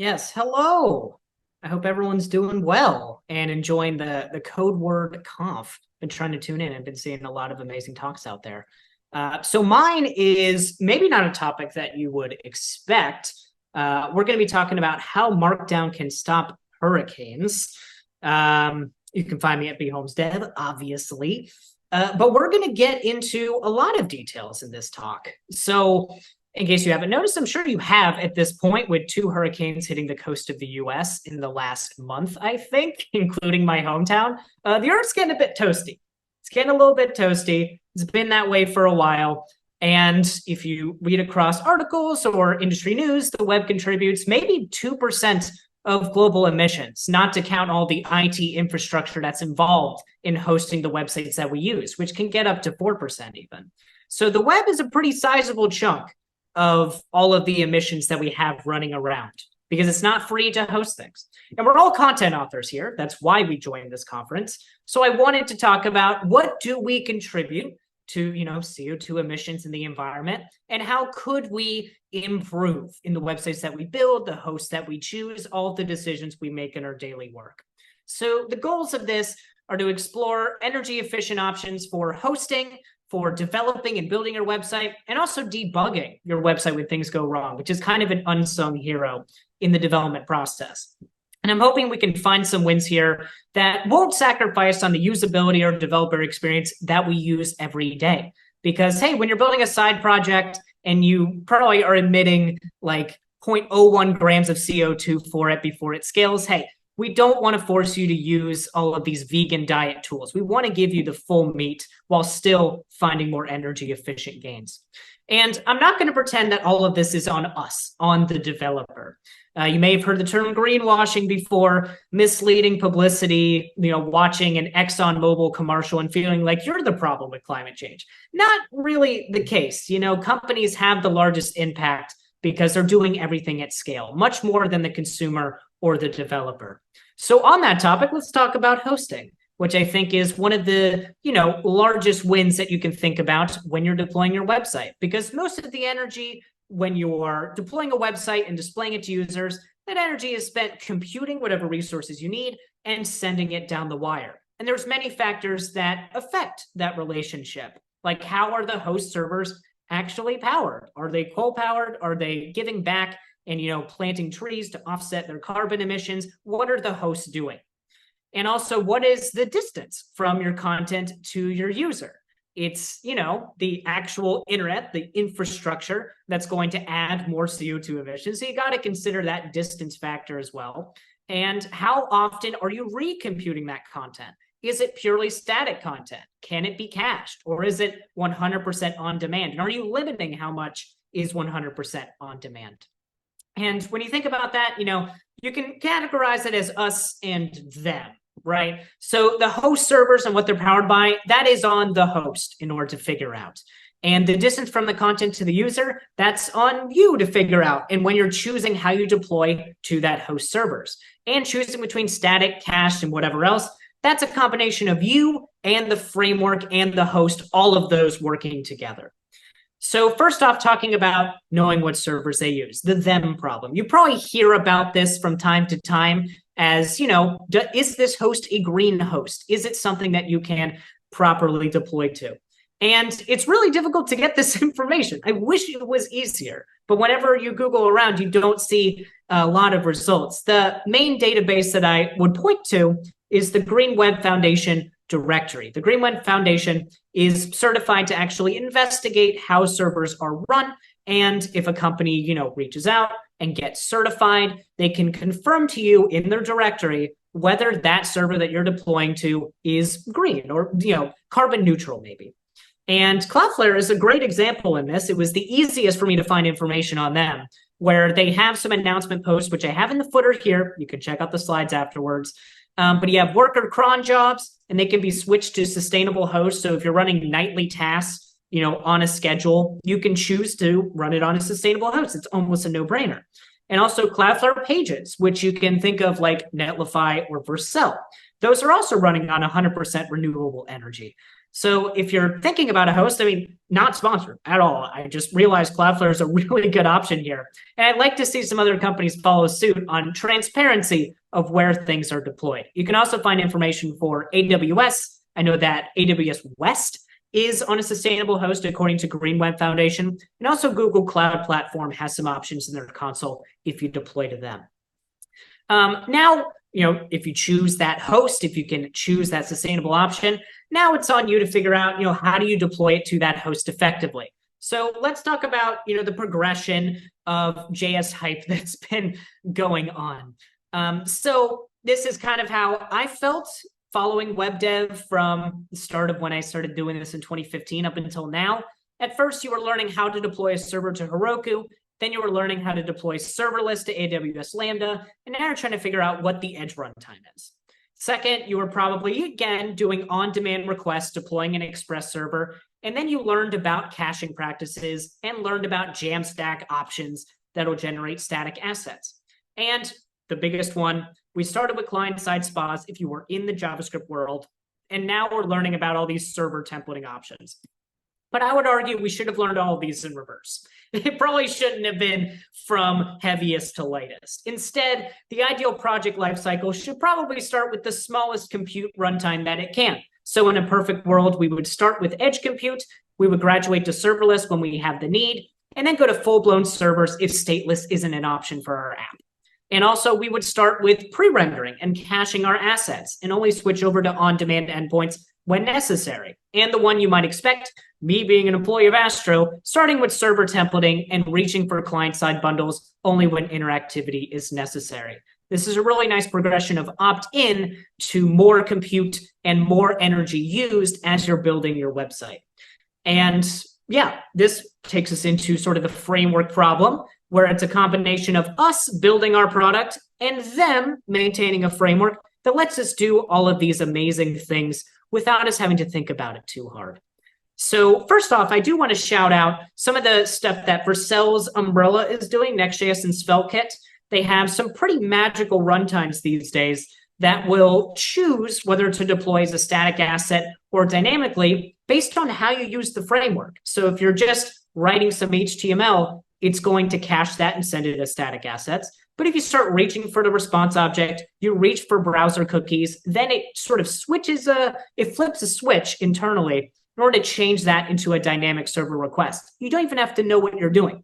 Yes, hello. I hope everyone's doing well and enjoying the code word conf. Been trying to tune in. I've been seeing a lot of amazing talks out there. So mine is maybe not a topic that you would expect. We're going to be talking about how Markdown can stop hurricanes. You can find me at bholmesdev, obviously. But we're going to get into a lot of details in this talk. So in case you haven't noticed, I'm sure you have at this point, with two hurricanes hitting the coast of the US in the last month, I think, including my hometown. The Earth's getting a bit toasty. It's getting a little bit toasty. It's been that way for a while. And if you read across articles or industry news, the web contributes maybe 2% of global emissions, not to count all the IT infrastructure that's involved in hosting the websites that we use, which can get up to 4% even. So the web is a pretty sizable chunk of all of the emissions that we have running around, because it's not free to host things. And we're all content authors here. That's why we joined this conference. So I wanted to talk about what do we contribute to, CO2 emissions in the environment, and how could we improve in the websites that we build, the hosts that we choose, all the decisions we make in our daily work. So the goals of this are to explore energy efficient options for hosting, for developing and building your website, and also debugging your website when things go wrong, which is kind of an unsung hero in the development process. And I'm hoping we can find some wins here that won't sacrifice on the usability or developer experience that we use every day. Because, hey, when you're building a side project and you probably are emitting like 0.01 grams of CO2 for it before it scales, hey, we don't want to force you to use all of these vegan diet tools. We want to give you the full meat while still finding more energy efficient gains. And I'm not going to pretend that all of this is on us, on the developer. You may have heard the term greenwashing before, misleading publicity, watching an ExxonMobil commercial and feeling like you're the problem with climate change. Not really the case. Companies have the largest impact because they're doing everything at scale, much more than the consumer or the developer. So on that topic, let's talk about hosting, which I think is one of the, largest wins that you can think about when you're deploying your website, because most of the energy when you are deploying a website and displaying it to users, that energy is spent computing whatever resources you need and sending it down the wire. And there's many factors that affect that relationship, like how are the host servers actually powered? Are they coal powered? Are they giving back and planting trees to offset their carbon emissions? What are the hosts doing? And also, what is the distance from your content to your user? It's, the actual internet, the infrastructure that's going to add more CO2 emissions. So you got to consider that distance factor as well. And how often are you recomputing that content? Is it purely static content? Can it be cached? Or is it 100% on demand? And are you limiting how much is 100% on demand? And when you think about that, you can categorize it as us and them, right? So the host servers and what they're powered by, that is on the host in order to figure out. And the distance from the content to the user, that's on you to figure out. And when you're choosing how you deploy to that host servers and choosing between static, cached, and whatever else, that's a combination of you and the framework and the host, all of those working together. So first off, talking about knowing what servers they use, the them problem. You probably hear about this from time to time as, is this host a green host? Is it something that you can properly deploy to? And it's really difficult to get this information. I wish it was easier, but whenever you Google around, you don't see a lot of results. The main database that I would point to is the Green Web Foundation directory. The Green Web Foundation is certified to actually investigate how servers are run. And if a company, reaches out and gets certified, they can confirm to you in their directory whether that server that you're deploying to is green or, carbon neutral maybe. And Cloudflare is a great example in this. It was the easiest for me to find information on them, where they have some announcement posts, which I have in the footer here. You can check out the slides afterwards. But you have worker cron jobs, and they can be switched to sustainable hosts. So if you're running nightly tasks, on a schedule, you can choose to run it on a sustainable host. It's almost a no-brainer. And also Cloudflare pages, which you can think of like Netlify or Vercel. Those are also running on 100% renewable energy. So if you're thinking about a host, I mean, not sponsored at all. I just realized Cloudflare is a really good option here. And I'd like to see some other companies follow suit on transparency of where things are deployed. You can also find information for AWS. I know that AWS West is on a sustainable host according to Green Web Foundation. And also Google Cloud Platform has some options in their console if you deploy to them. Now, if you choose that host, if you can choose that sustainable option, now it's on you to figure out, how do you deploy it to that host effectively? So let's talk about, the progression of JS hype that's been going on. So this is kind of how I felt following web dev from the start of when I started doing this in 2015 up until now. At first, you were learning how to deploy a server to Heroku. Then you were learning how to deploy serverless to AWS Lambda. And now you're trying to figure out what the edge runtime is. Second, you were probably, again, doing on-demand requests, deploying an Express server. And then you learned about caching practices and learned about Jamstack options that'll generate static assets. And the biggest one, we started with client-side spas if you were in the JavaScript world. And now we're learning about all these server templating options. But I would argue we should have learned all of these in reverse. It probably shouldn't have been from heaviest to lightest. Instead, the ideal project lifecycle should probably start with the smallest compute runtime that it can. So in a perfect world, we would start with edge compute, we would graduate to serverless when we have the need, and then go to full-blown servers if stateless isn't an option for our app. And also, we would start with pre-rendering and caching our assets and only switch over to on-demand endpoints when necessary. And the one you might expect, me being an employee of Astro, starting with server templating and reaching for client-side bundles only when interactivity is necessary. This is a really nice progression of opt-in to more compute and more energy used as you're building your website. And yeah, this takes us into sort of the framework problem, where it's a combination of us building our product and them maintaining a framework that lets us do all of these amazing things without us having to think about it too hard. So first off, I do want to shout out some of the stuff that Vercel's Umbrella is doing, Next.js and SvelteKit. They have some pretty magical runtimes these days that will choose whether to deploy as a static asset or dynamically based on how you use the framework. So if you're just writing some HTML, it's going to cache that and send it as static assets. But if you start reaching for the response object, you reach for browser cookies, then it sort of it flips a switch internally in order to change that into a dynamic server request. You don't even have to know what you're doing.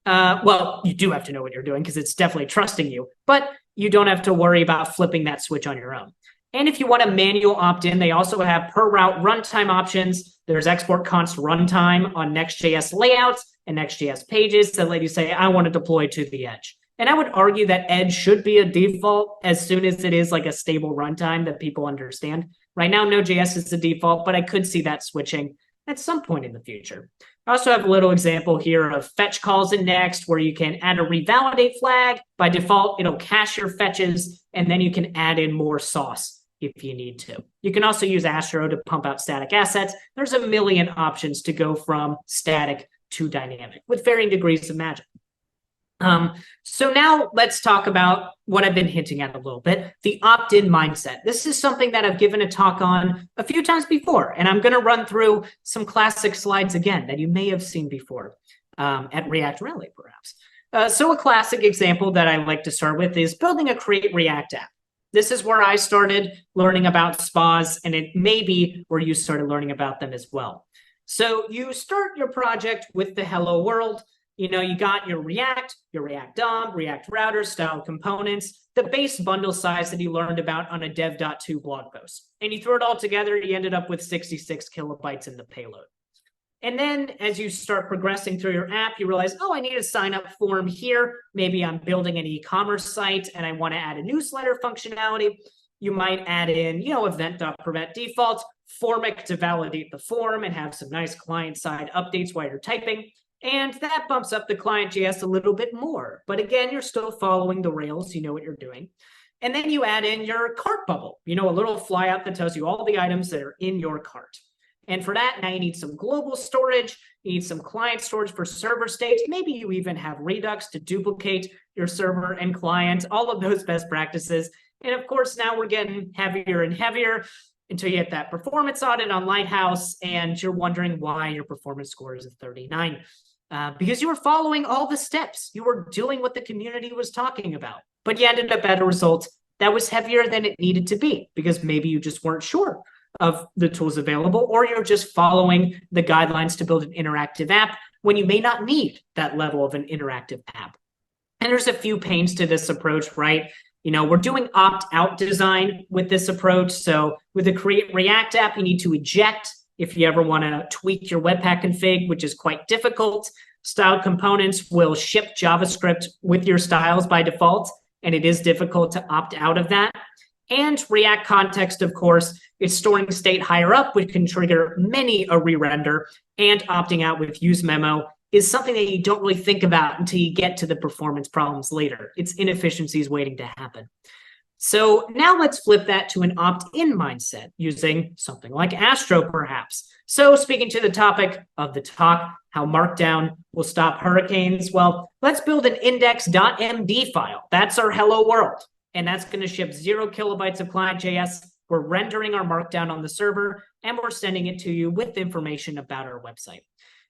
Well, you do have to know what you're doing because it's definitely trusting you, but you don't have to worry about flipping that switch on your own. And if you want a manual opt-in, they also have per route runtime options. There's export const runtime on Next.js layouts and Next.js pages that let you say, I want to deploy to the edge. And I would argue that edge should be a default as soon as it is like a stable runtime that people understand. Right now, Node.js is the default, but I could see that switching at some point in the future. I also have a little example here of fetch calls in Next where you can add a revalidate flag. By default, it'll cache your fetches, and then you can add in more sauce if you need to. You can also use Astro to pump out static assets. There's a million options to go from static to dynamic with varying degrees of magic. So now let's talk about what I've been hinting at a little bit, the opt-in mindset. This is something that I've given a talk on a few times before, and I'm going to run through some classic slides again that you may have seen before at React Rally, perhaps. So a classic example that I like to start with is building a Create React app. This is where I started learning about spas, and it may be where you started learning about them as well. So you start your project with the hello world. You got your React DOM, React router, style components, the base bundle size that you learned about on a dev.to blog post. And you throw it all together, you ended up with 66 kilobytes in the payload. And then as you start progressing through your app, you realize, oh, I need a sign up form here. Maybe I'm building an e-commerce site and I want to add a newsletter functionality. You might add in, event.prevent defaults, formic to validate the form and have some nice client-side updates while you're typing. And that bumps up the client.js a little bit more. But again, you're still following the Rails. You know what you're doing. And then you add in your cart bubble, a little flyout that tells you all the items that are in your cart. And for that, now you need some global storage. You need some client storage for server state. Maybe you even have Redux to duplicate your server and client, all of those best practices. And of course, now we're getting heavier and heavier. until you hit that performance audit on Lighthouse and you're wondering why your performance score is a 39. Because you were following all the steps. You were doing what the community was talking about, but you ended up at a result that was heavier than it needed to be because maybe you just weren't sure of the tools available, or you're just following the guidelines to build an interactive app when you may not need that level of an interactive app. And there's a few pains to this approach, right? We're doing opt-out design with this approach. So with the Create React app, you need to eject if you ever want to tweak your Webpack config, which is quite difficult. Style components will ship JavaScript with your styles by default, and it is difficult to opt out of that. And React context, of course, is storing state higher up, which can trigger many a re-render, and opting out with use memo is something that you don't really think about until you get to the performance problems later. It's inefficiencies waiting to happen. So now let's flip that to an opt-in mindset using something like Astro, perhaps. So speaking to the topic of the talk, how Markdown will stop hurricanes, well, let's build an index.md file. That's our hello world. And that's going to ship 0 kilobytes of client.js. We're rendering our Markdown on the server, and we're sending it to you with information about our website.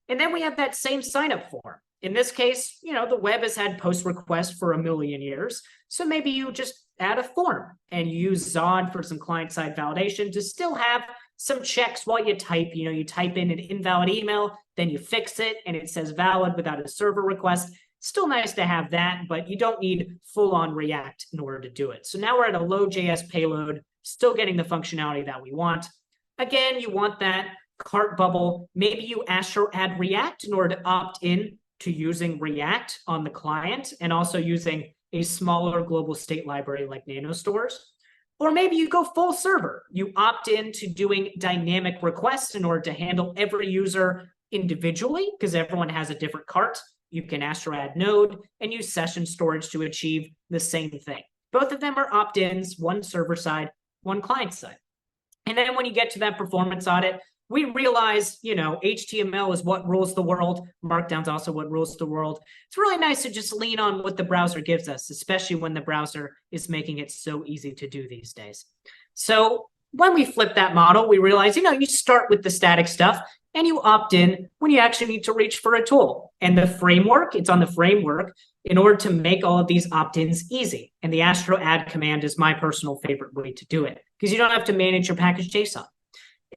And then we have that same sign-up form. In this case, the web has had post requests for a million years. So maybe you just add a form and use Zod for some client-side validation to still have some checks while you type. You type in an invalid email, then you fix it, and it says valid without a server request. Still nice to have that, but you don't need full-on React in order to do it. So now we're at a low JS payload, still getting the functionality that we want. Again, you want that cart bubble. Maybe you Astro add React in order to opt in to using React on the client and also using a smaller global state library like NanoStores. Or maybe you go full server. You opt in to doing dynamic requests in order to handle every user individually because everyone has a different cart. You can Astro add node and use session storage to achieve the same thing. Both of them are opt-ins, one server side, one client side. And then when you get to that performance audit, we realize, HTML is what rules the world. Markdown's also what rules the world. It's really nice to just lean on what the browser gives us, especially when the browser is making it so easy to do these days. So when we flip that model, we realize, you start with the static stuff and you opt in when you actually need to reach for a tool. And the framework, it's on the framework in order to make all of these opt-ins easy. And the Astro add command is my personal favorite way to do it because you don't have to manage your package JSON.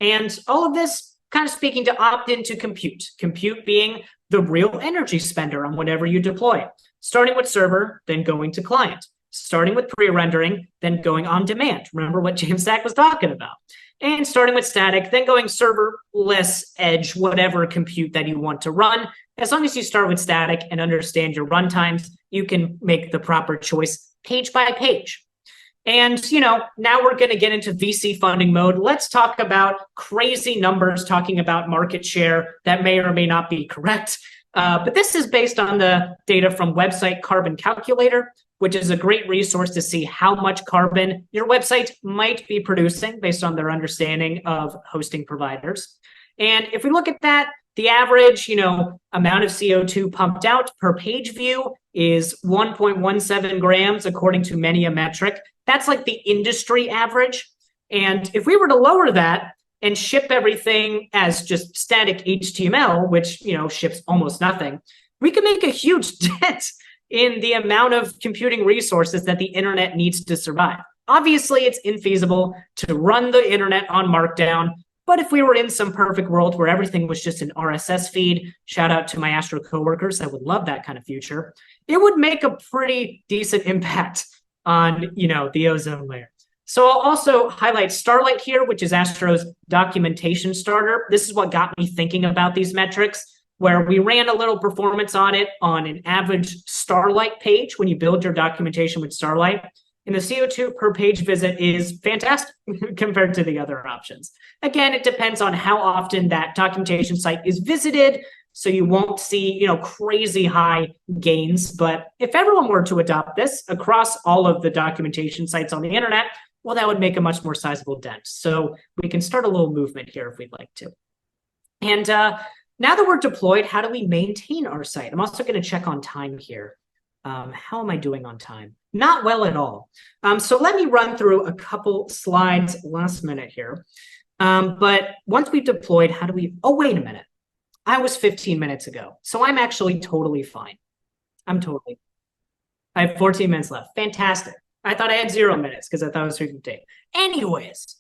And all of this kind of speaking to opt-in to compute. Compute being the real energy spender on whatever you deploy. Starting with server, then going to client. Starting with pre-rendering, then going on demand. Remember what James Stack was talking about. And starting with static, then going serverless, edge, whatever compute that you want to run. As long as you start with static and understand your runtimes, you can make the proper choice page by page. And, now we're going to get into VC funding mode. Let's talk about crazy numbers, talking about market share that may or may not be correct. But this is based on the data from website Carbon Calculator, which is a great resource to see how much carbon your website might be producing based on their understanding of hosting providers. And if we look at that, the average, amount of CO2 pumped out per page view is 1.17 grams, according to many a metric. That's like the industry average. And if we were to lower that and ship everything as just static HTML, which, ships almost nothing, we can make a huge dent in the amount of computing resources that the internet needs to survive. Obviously, it's infeasible to run the internet on Markdown. But if we were in some perfect world where everything was just an RSS feed, shout out to my Astro coworkers that would love that kind of future, it would make a pretty decent impact on, the ozone layer. So I'll also highlight Starlight here, which is Astro's documentation starter. This is what got me thinking about these metrics, where we ran a little performance audit on an average Starlight page when you build your documentation with Starlight. And the CO2 per page visit is fantastic compared to the other options. Again, it depends on how often that documentation site is visited, so you won't see, crazy high gains. But if everyone were to adopt this across all of the documentation sites on the internet, well, that would make a much more sizable dent. So we can start a little movement here if we'd like to. And now that we're deployed, how do we maintain our site? I'm also going to check on time here. How am I doing on time? Not well at all. So let me run through a couple slides last minute here. But once we've deployed, how do we, oh, wait a minute. I was 15 minutes ago. So I'm actually totally fine. I have 14 minutes left. Fantastic. I thought I had 0 minutes because I thought it was 15. Anyways,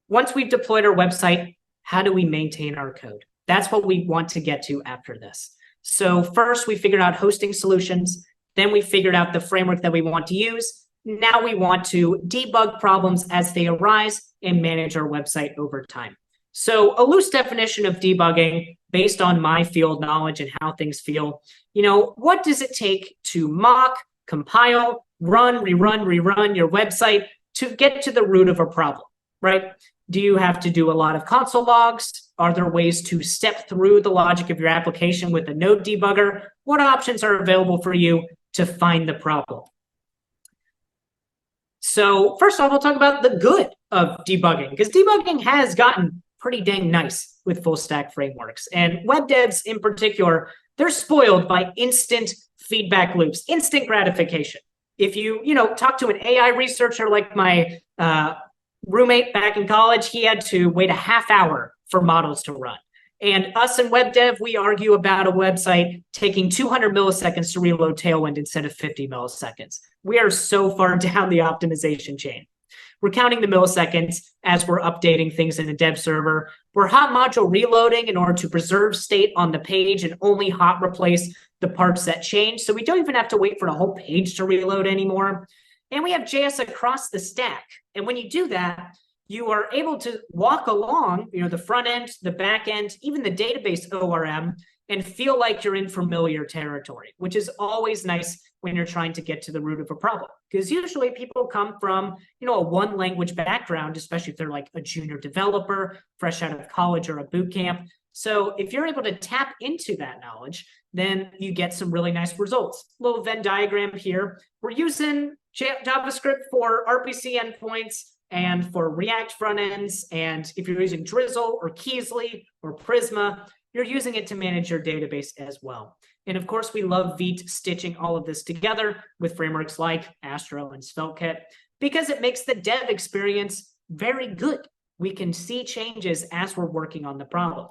once we've deployed our website, how do we maintain our code? That's what we want to get to after this. So first we figured out hosting solutions. Then we figured out the framework that we want to use. Now we want to debug problems as they arise and manage our website over time. So a loose definition of debugging based on my field knowledge and how things feel, what does it take to mock, compile, rerun your website to get to the root of a problem, right? Do you have to do a lot of console logs? Are there ways to step through the logic of your application with a node debugger? What options are available for you to find the problem? So first off, we'll talk about the good of debugging, because debugging has gotten pretty dang nice with full stack frameworks. And web devs in particular, they're spoiled by instant feedback loops, instant gratification. If you, talk to an AI researcher like my roommate back in college, he had to wait a half hour for models to run. And us in web dev, we argue about a website taking 200 milliseconds to reload Tailwind instead of 50 milliseconds. We are so far down the optimization chain. We're counting the milliseconds as we're updating things in the dev server. We're hot module reloading in order to preserve state on the page and only hot replace the parts that change. So we don't even have to wait for the whole page to reload anymore. And we have JS across the stack. And when you do that, you are able to walk along, the front end, the back end, even the database ORM, and feel like you're in familiar territory, which is always nice when you're trying to get to the root of a problem. Because usually people come from, a one language background, especially if they're like a junior developer, fresh out of college or a boot camp. So if you're able to tap into that knowledge, then you get some really nice results. Little Venn diagram here. We're using JavaScript for RPC endpoints and for React front ends. And if you're using Drizzle or Keasley or Prisma, you're using it to manage your database as well. And of course, we love Vite stitching all of this together with frameworks like Astro and SvelteKit because it makes the dev experience very good. We can see changes as we're working on the problem.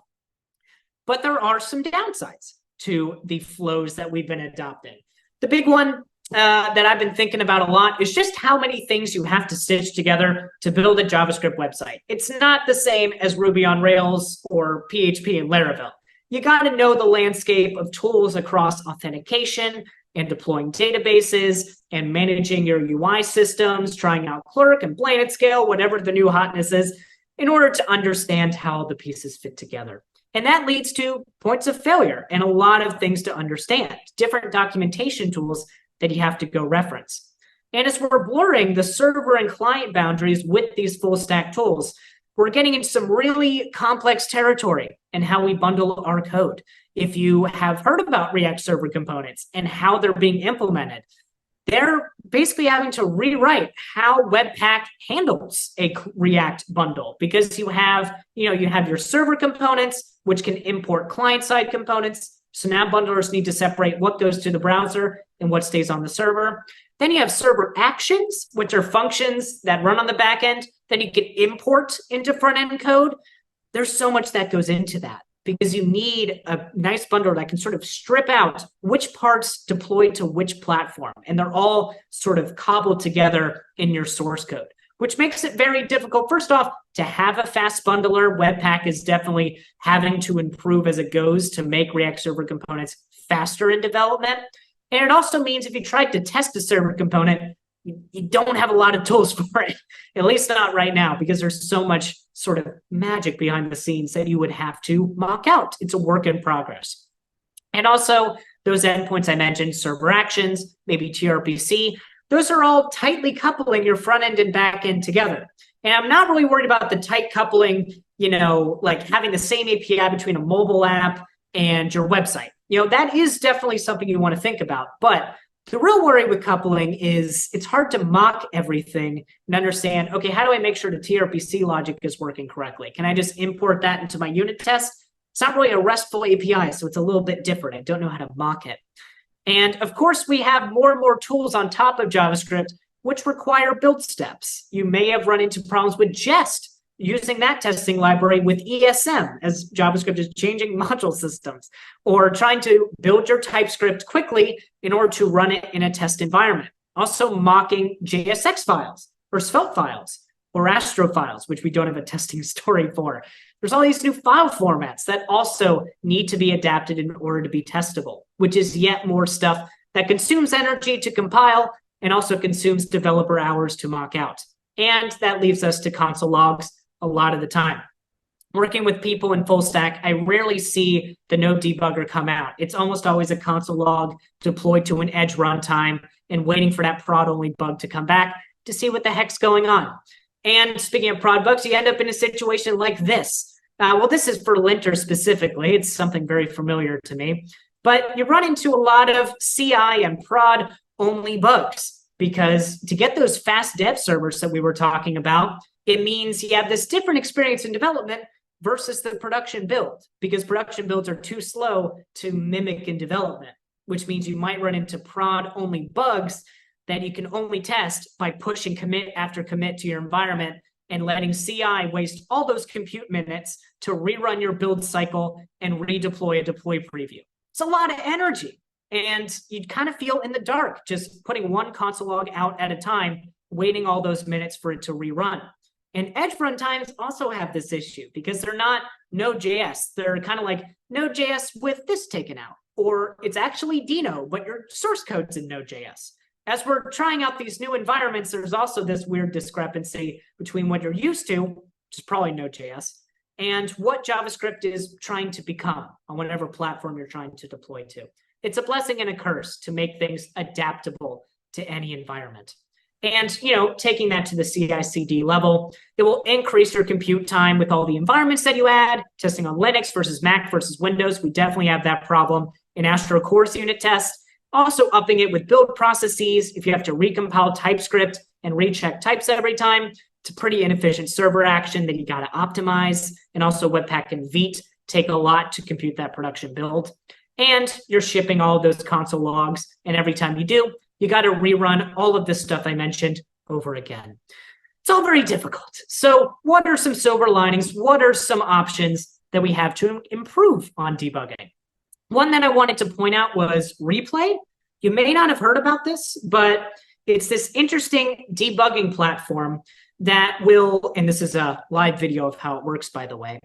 But there are some downsides to the flows that we've been adopting. The big one that I've been thinking about a lot is just how many things you have to stitch together to build a JavaScript website. It's not the same as Ruby on Rails or PHP and Laravel. You got to know the landscape of tools across authentication and deploying databases and managing your UI systems, trying out Clerk and PlanetScale, whatever the new hotness is, in order to understand how the pieces fit together. And that leads to points of failure and a lot of things to understand, different documentation tools that you have to go reference. And as we're blurring the server and client boundaries with these full stack tools, we're getting into some really complex territory in how we bundle our code. If you have heard about React server components and how they're being implemented, they're basically having to rewrite how Webpack handles a React bundle because you have your server components, which can import client-side components. So now bundlers need to separate what goes to the browser and what stays on the server. Then you have server actions, which are functions that run on the back end that you can import into front-end code. There's so much that goes into that because you need a nice bundler that can sort of strip out which parts deploy to which platform. And they're all sort of cobbled together in your source code, which makes it very difficult. First off, to have a fast bundler, Webpack is definitely having to improve as it goes to make React Server components faster in development. And it also means if you tried to test a server component, you don't have a lot of tools for it, at least not right now, because there's so much sort of magic behind the scenes that you would have to mock out. It's a work in progress. And also those endpoints I mentioned, server actions, maybe gRPC, those are all tightly coupling your front end and back end together. And I'm not really worried about the tight coupling, like having the same API between a mobile app and your website. That is definitely something you want to think about. But the real worry with coupling is it's hard to mock everything and understand, okay, how do I make sure the tRPC logic is working correctly? Can I just import that into my unit test? It's not really a RESTful API, so it's a little bit different. I don't know how to mock it. And of course, we have more and more tools on top of JavaScript, which require build steps. You may have run into problems with Jest, using that testing library with ESM as JavaScript is changing module systems, or trying to build your TypeScript quickly in order to run it in a test environment. Also mocking JSX files or Svelte files or Astro files, which we don't have a testing story for. There's all these new file formats that also need to be adapted in order to be testable, which is yet more stuff that consumes energy to compile and also consumes developer hours to mock out. And that leaves us to console logs a lot of the time. Working with people in full stack, I rarely see the node debugger come out. It's almost always a console log deployed to an edge runtime and waiting for that prod-only bug to come back to see what the heck's going on. And speaking of prod bugs, you end up in a situation like this. Well, this is for linter specifically. It's something very familiar to me. But you run into a lot of CI and prod-only bugs because to get those fast dev servers that we were talking about, it means you have this different experience in development versus the production build, because production builds are too slow to mimic in development, which means you might run into prod-only bugs that you can only test by pushing commit after commit to your environment and letting CI waste all those compute minutes to rerun your build cycle and redeploy a deploy preview. It's a lot of energy, and you'd kind of feel in the dark just putting one console log out at a time, waiting all those minutes for it to rerun. And edge runtimes also have this issue because they're not Node.js. They're kind of like Node.js with this taken out, or it's actually Dino, but your source code's in Node.js. As we're trying out these new environments, there's also this weird discrepancy between what you're used to, which is probably Node.js, and what JavaScript is trying to become on whatever platform you're trying to deploy to. It's a blessing and a curse to make things adaptable to any environment. And, taking that to the CI/CD level, it will increase your compute time with all the environments that you add, testing on Linux versus Mac versus Windows. We definitely have that problem in Astro Course unit tests. Also upping it with build processes. If you have to recompile TypeScript and recheck types every time, it's a pretty inefficient server action that you got to optimize. And also Webpack and Vite take a lot to compute that production build. And you're shipping all of those console logs. And every time you do, you got to rerun all of this stuff I mentioned over again. It's all very difficult. So what are some silver linings? What are some options that we have to improve on debugging? One that I wanted to point out was Replay. You may not have heard about this, but it's this interesting debugging platform that will, and this is a live video of how it works, by the way.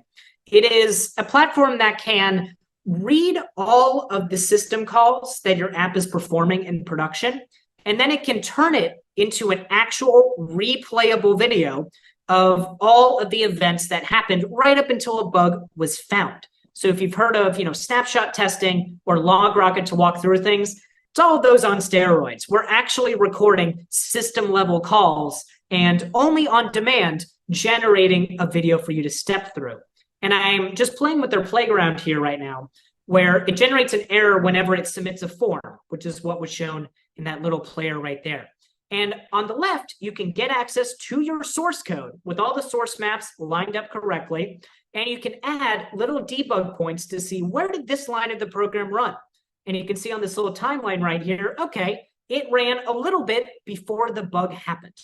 It is a platform that can read all of the system calls that your app is performing in production, and then it can turn it into an actual replayable video of all of the events that happened right up until a bug was found. So if you've heard of, snapshot testing or LogRocket to walk through things, it's all of those on steroids. We're actually recording system level calls and only on demand generating a video for you to step through. And I'm just playing with their playground here right now, where it generates an error whenever it submits a form, which is what was shown in that little player right there. And on the left, you can get access to your source code with all the source maps lined up correctly. And you can add little debug points to see where did this line of the program run. And you can see on this little timeline right here, okay, it ran a little bit before the bug happened.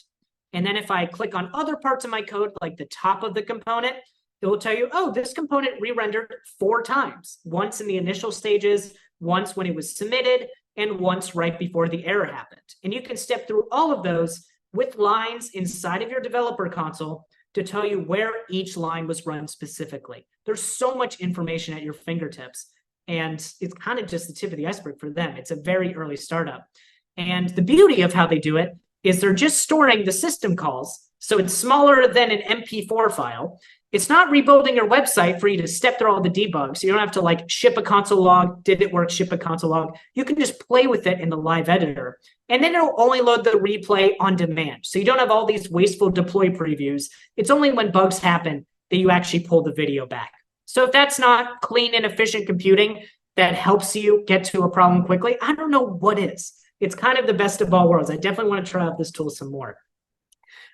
And then if I click on other parts of my code, like the top of the component, it will tell you, oh, this component re-rendered 4 times, once in the initial stages, once when it was submitted, and once right before the error happened. And you can step through all of those with lines inside of your developer console to tell you where each line was run specifically. There's so much information at your fingertips, and it's kind of just the tip of the iceberg for them. It's a very early startup. And the beauty of how they do it is they're just storing the system calls. So it's smaller than an MP4 file. It's not rebuilding your website for you to step through all the debugs. So you don't have to ship a console log. Did it work? Ship a console log. You can just play with it in the live editor. And then it'll only load the replay on demand. So you don't have all these wasteful deploy previews. It's only when bugs happen that you actually pull the video back. So if that's not clean and efficient computing that helps you get to a problem quickly, I don't know what is. It's kind of the best of all worlds. I definitely want to try out this tool some more.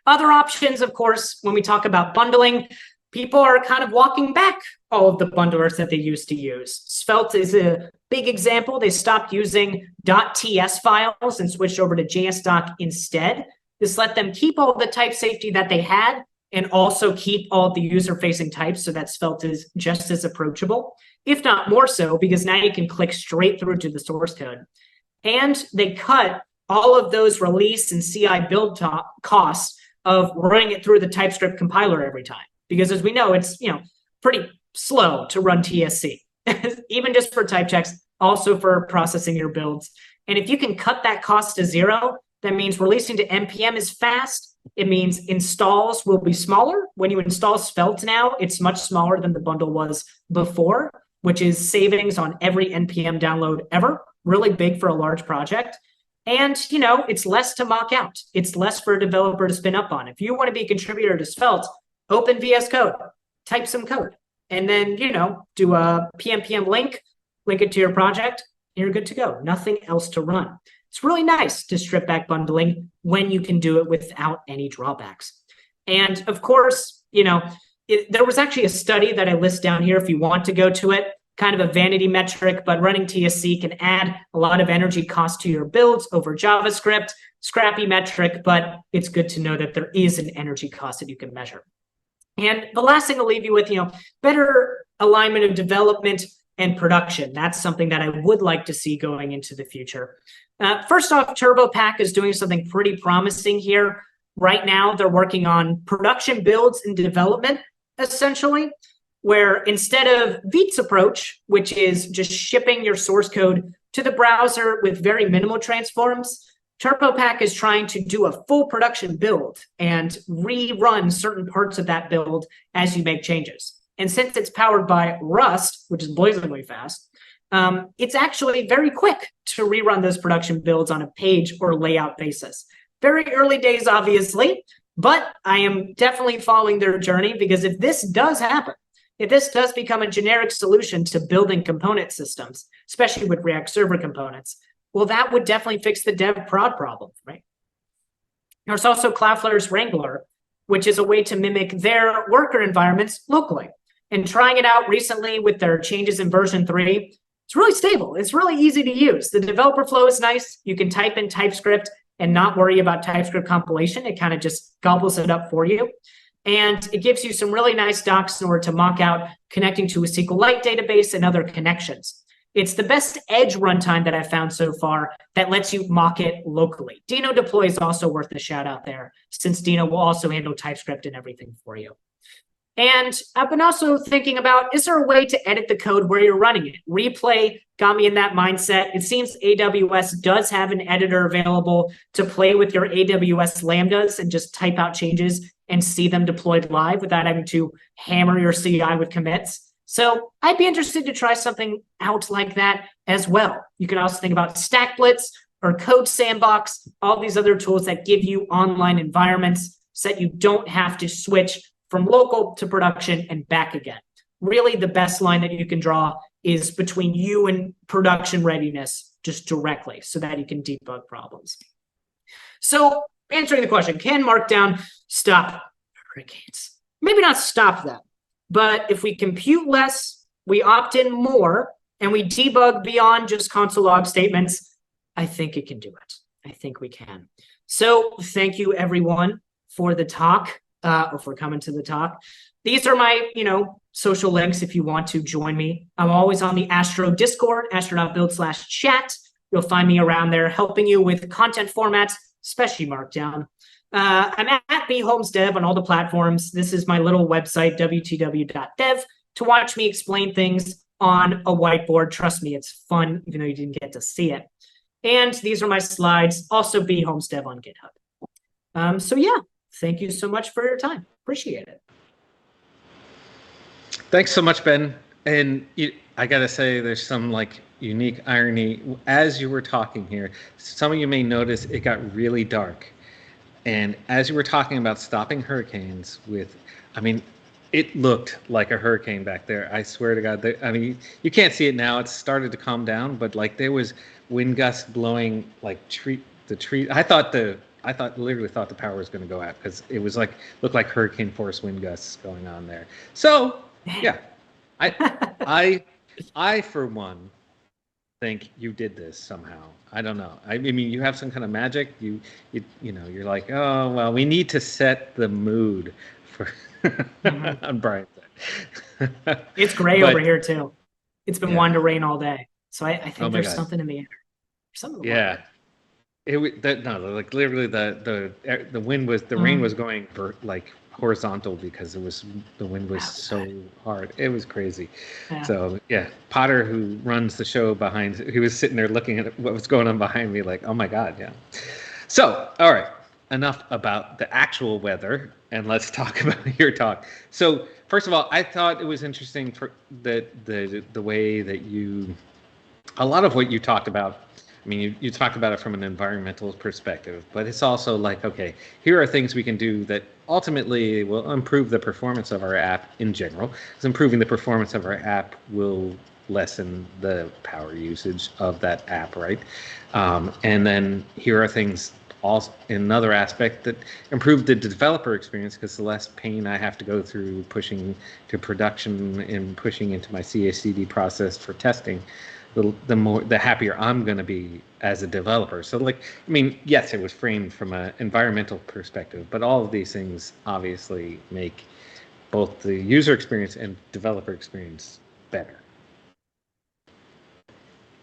Other options, of course, when we talk about bundling people are kind of walking back all of the bundlers that they used to use. Svelte is a big example. They stopped using .ts files and switched over to JSDoc instead. This let them keep all the type safety that they had and also keep all the user-facing types so that Svelte is just as approachable, if not more so, because now you can click straight through to the source code. And they cut all of those release and CI build costs of running it through the TypeScript compiler every time. Because as we know, it's pretty slow to run TSC, even just for type checks, also for processing your builds. And if you can cut that cost to zero, that means releasing to NPM is fast. It means installs will be smaller. When you install Svelte now, it's much smaller than the bundle was before, which is savings on every NPM download ever. Really big for a large project. And, it's less to mock out. It's less for a developer to spin up on. If you want to be a contributor to Svelte, open VS Code, type some code, and then, do a PNPM link it to your project, and you're good to go. Nothing else to run. It's really nice to strip back bundling when you can do it without any drawbacks. And of course, there was actually a study that I list down here if you want to go to it, kind of a vanity metric, but running TSC can add a lot of energy cost to your builds over JavaScript. Scrappy metric, but it's good to know that there is an energy cost that you can measure. And the last thing I'll leave you with, better alignment of development and production. That's something that I would like to see going into the future. First off, TurboPack is doing something pretty promising here. Right now, they're working on production builds and development, essentially, where instead of Veet's approach, which is just shipping your source code to the browser with very minimal transforms, TurboPack is trying to do a full production build and rerun certain parts of that build as you make changes. And since it's powered by Rust, which is blazingly fast, it's actually very quick to rerun those production builds on a page or layout basis. Very early days, obviously, but I am definitely following their journey, because if this does happen, if this does become a generic solution to building component systems, especially with React Server components, well, that would definitely fix the dev prod problem, right? There's also Cloudflare's Wrangler, which is a way to mimic their worker environments locally. And trying it out recently with their changes in version 3, it's really stable. It's really easy to use. The developer flow is nice. You can type in TypeScript and not worry about TypeScript compilation. It kind of just gobbles it up for you. And it gives you some really nice docs in order to mock out connecting to a SQLite database and other connections. It's the best edge runtime that I've found so far that lets you mock it locally. Dino Deploy is also worth a shout out there, since Dino will also handle TypeScript and everything for you. And I've been also thinking about, is there a way to edit the code where you're running it? Replay got me in that mindset. It seems AWS does have an editor available to play with your AWS Lambdas and just type out changes and see them deployed live without having to hammer your CI with commits. So I'd be interested to try something out like that as well. You can also think about StackBlitz or Code Sandbox, all these other tools that give you online environments so that you don't have to switch from local to production and back again. Really, the best line that you can draw is between you and production readiness, just directly, so that you can debug problems. So answering the question, can Markdown stop hurricanes? Maybe not stop them, but if we compute less, we opt in more, and we debug beyond just console log statements, I think it can do it. I think we can. So thank you, everyone, for the talk. Or for coming to the talk. These are my, social links if you want to join me. I'm always on the Astro Discord, astro.build/chat. You'll find me around there helping you with content formats, especially Markdown. I'm at bholmesdev on all the platforms. This is my little website, wtw.dev, to watch me explain things on a whiteboard. Trust me, it's fun, even though you didn't get to see it. And these are my slides, also bholmesdev on GitHub. So yeah. Thank you so much for your time. Appreciate it. Thanks so much, Ben. And I got to say, there's some unique irony. As you were talking here, some of you may notice it got really dark. And as you were talking about stopping hurricanes it looked like a hurricane back there. I swear to God. You can't see it now. It's started to calm down, but there was wind gusts blowing the tree. I thought the I literally thought the power was going to go out because it was like looked like hurricane force wind gusts going on there. So Man. yeah, I I I for one think you did this somehow. I don't know. I mean, you have some kind of magic. You know, you're like, oh well, we need to set the mood for Mhm. on Brian's side. It's gray over But here too. It's been yeah, wanting to rain all day. So I oh think my there's God, something in the air. Something in the yeah. water. No, like literally the wind was the rain was Mhm. going like horizontal because the wind was so Outside. hard. It was crazy. Yeah. So yeah, Potter, who runs the show behind, he was sitting there looking at what was going on behind me, like, oh my God, yeah. So all right, enough about the actual weather, and let's talk about your talk. So first of all, I thought it was interesting for the way that you a lot of what you talked about. I mean, you talked about it from an environmental perspective, but it's also like, okay, here are things we can do that ultimately will improve the performance of our app in general. Because improving the performance of our app will lessen the power usage of that app, right? And then here are things also another aspect that improve the developer experience because the less pain I have to go through pushing to production and pushing into my CI/CD process for testing, the happier I'm going to be as a developer. So like, I mean, yes, it was framed from an environmental perspective, but all of these things obviously make both the user experience and developer experience better.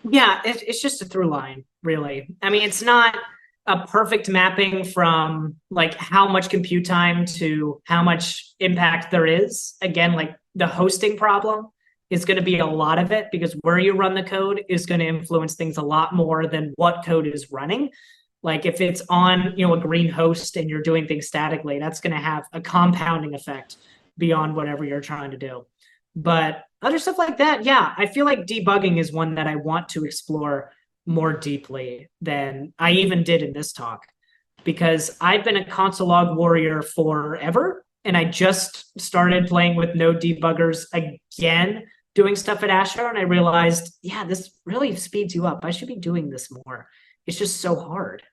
Yeah, it's just a through line, really. I mean, it's not a perfect mapping from like how much compute time to how much impact there is. Again, like the hosting problem is going to be a lot of it because where you run the code is going to influence things a lot more than what code is running. Like if it's on, a green host and you're doing things statically, that's going to have a compounding effect beyond whatever you're trying to do. But other stuff like that, yeah, I feel like debugging is one that I want to explore more deeply than I even did in this talk because I've been a console log warrior forever. And I just started playing with node debuggers again, doing stuff at Astro. And I realized, yeah, this really speeds you up. I should be doing this more. It's just so hard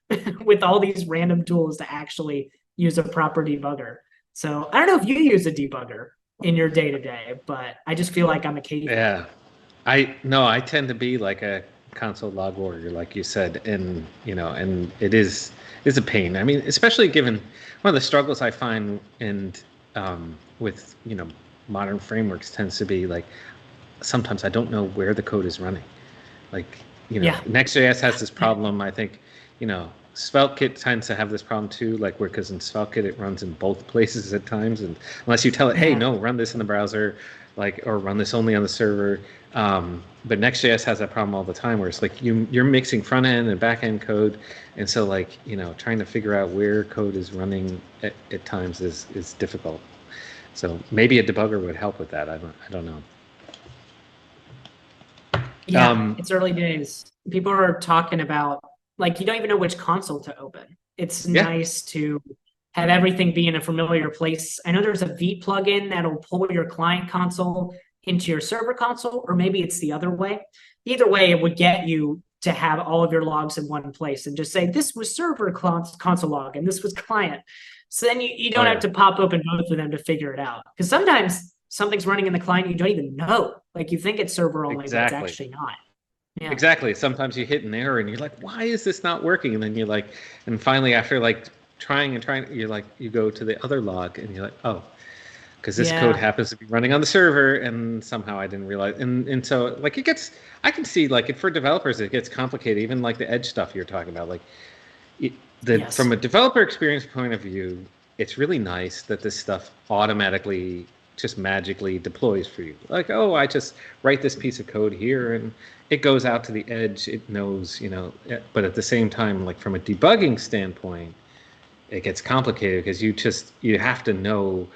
with all these random tools to actually use a proper debugger. So I don't know if you use a debugger in your day to day, but I just feel like I'm a caveman. Yeah, I tend to be like a console log warrior, like you said, and and it is a pain. I mean, especially given one of the struggles I find and with modern frameworks tends to be like sometimes I don't know where the code is running. Like, Yeah. Next.js has this problem. I think, SvelteKit tends to have this problem too, like where because in SvelteKit it runs in both places at times, and unless you tell it, hey, Yeah. no, run this in the browser, like or run this only on the server. But Next.js has that problem all the time where it's like you're mixing front end and back end code, and so like trying to figure out where code is running at times is difficult. So maybe a debugger would help with that. I don't know. Yeah. It's early days. People are talking about like you don't even know which console to open. It's Yeah. nice to have everything be in a familiar place. I know there's a V plugin that'll pull your client console into your server console, or maybe it's the other way. Either way, it would get you to have all of your logs in one place and just say, this was server console log and this was client. So then you Oh don't have yeah. to pop open both of them to figure it out. Because sometimes something's running in the client you don't even know. Like you think it's server only, but it's Exactly. actually not. Yeah. Exactly. Sometimes you hit an error and you're like, why is this not working? And then you're like, and finally, after like trying and trying, you're like, you go to the other log and you're like, oh, because this code Yeah. happens to be running on the server and somehow I didn't realize. And so like I can see like for developers, it gets complicated, even like the edge stuff you're talking about. Like it, from Yes. a developer experience point of view, it's really nice that this stuff automatically just magically deploys for you. Like, oh, I just write this piece of code here and it goes out to the edge. It knows, but at the same time, like from a debugging standpoint, it gets complicated because you have to know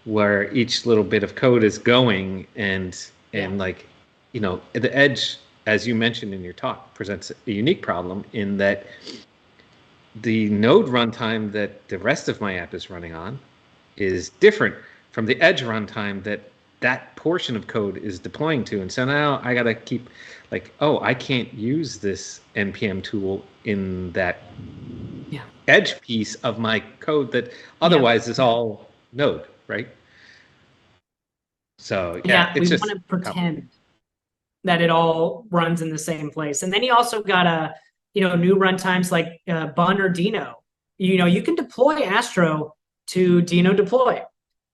where each little bit of code is going Yeah. and like, the edge, as you mentioned in your talk, presents a unique problem in that the node runtime that the rest of my app is running on is different from the edge runtime that that portion of code is deploying to. And so now I got to keep like, oh, I can't use this npm tool in that Yeah. edge piece of my code that Yeah. otherwise is all Node, right? So yeah, Yeah. it's We want just to complicated. pretend that it all runs in the same place. And then you also got new runtimes like Bun or Dino. You can deploy Astro to Dino deploy,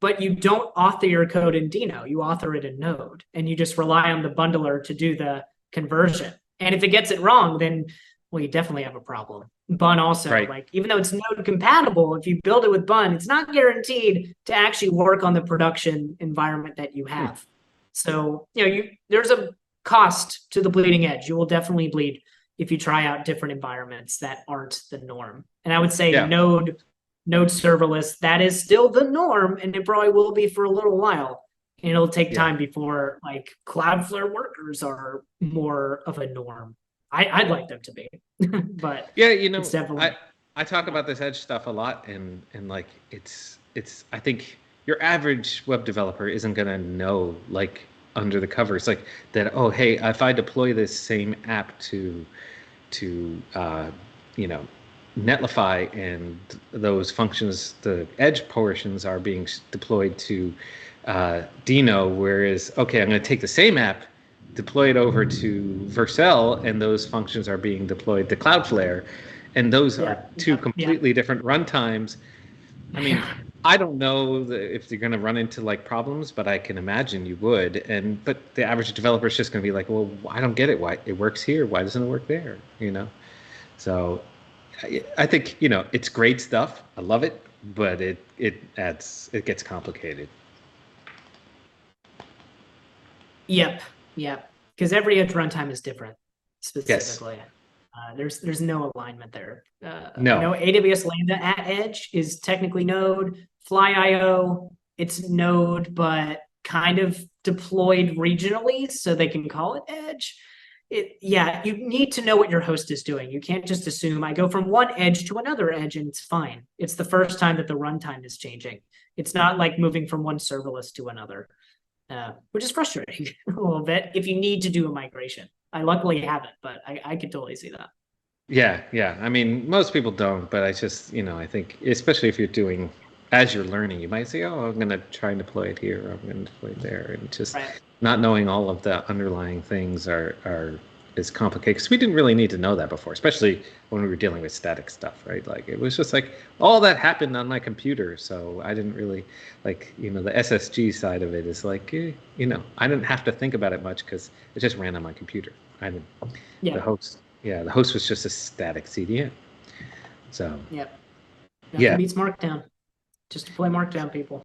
but you don't author your code in Dino. You author it in Node, and you just rely on the bundler to do the conversion. And if it gets it wrong, then well, you definitely have a problem. Bun also, Right. like even though it's Node compatible, if you build it with Bun, it's not guaranteed to actually work on the production environment that you Hmm. have. So there's a cost to the bleeding edge. You will definitely bleed if you try out different environments that aren't the norm. And I would say Yeah. Node serverless, that is still the norm, and it probably will be for a little while. And it'll take Yeah. time before like Cloudflare workers are more of a norm. I'd like them to be, but Yeah, it's definitely I talk not. about this edge stuff a lot, and like it's I think your average web developer isn't gonna know like under the covers like that. Oh, hey, if I deploy this same app to you know Netlify, and those functions, the edge portions are being deployed to Dino, whereas okay, I'm going to take the same app, deploy it over to Vercel, and those functions are being deployed to Cloudflare, and those are Yeah, two yeah, yeah, completely different runtimes. I mean, yeah. I don't know if you're going to run into like problems, but I can imagine you would. And but the average developer is just going to be like, well, I don't get it. Why it works here? Why doesn't it work there? So I think it's great stuff. I love it, but it gets complicated. Yep, yep. Because every edge runtime is different Yes. specifically. There's no alignment there. I No. know AWS Lambda at Edge is technically Node. FlyIO, it's Node, but kind of deployed regionally, so they can call it Edge. Yeah, you need to know what your host is doing. You can't just assume I go from one edge to another edge and it's fine. It's the first time that the runtime is changing. It's not like moving from one serverless to another, which is frustrating a little bit if you need to do a migration. I luckily haven't, but I could totally see that. Yeah, yeah. I mean, most people don't, but I just, I think, especially if you're doing, as you're learning, you might say, oh, I'm going to try and deploy it here, or I'm going to deploy it there. And just Right. not knowing all of the underlying things is complicated because we didn't really need to know that before, especially when we were dealing with static stuff, right? Like it was just like all that happened on my computer. So I didn't really the SSG side of it is like, I didn't have to think about it much because it just ran on my computer. I didn't, the Yeah. host. Yeah, the host was just a static CDN. So Yep. Nothing yeah, beats Markdown. Just to play Markdown, people.